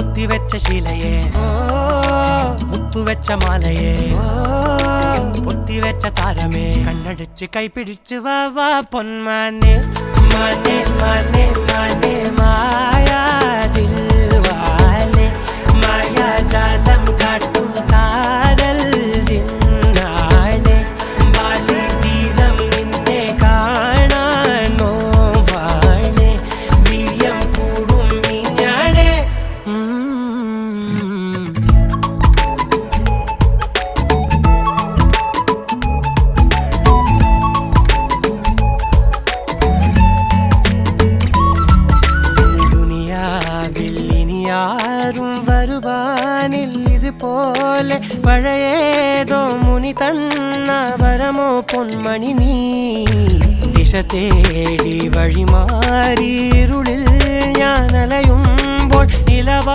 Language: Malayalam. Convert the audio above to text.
മുത്തി വെച്ച ശീലയെ മുത്തു വെച്ച മാലയെ പൊത്തി വെച്ച താരമേ കണ്ണടിച്ച് കൈപിടിച്ച് വാ വാ പൊന്മാനെ മാനെ മാനെ മാനെ മായാ ദിൽവാലെ മായാ ജാലം കാട്ടും കാതൽ ജിന്നാനെ ബാലി തീരം നിന്നെ കാണാൻ നോവാനെ വീര്യം കൂടും മിഞ്ഞാനെ ും വരുവാനിൽ ഇതുപോലെ പഴയേതോ മുനി തന്ന വരമോ പൊന്മണി നീ ദിശ തേടി വഴിമാറിയിരുളിൽ ഞാൻ അലയുമ്പോൾ ഇലവ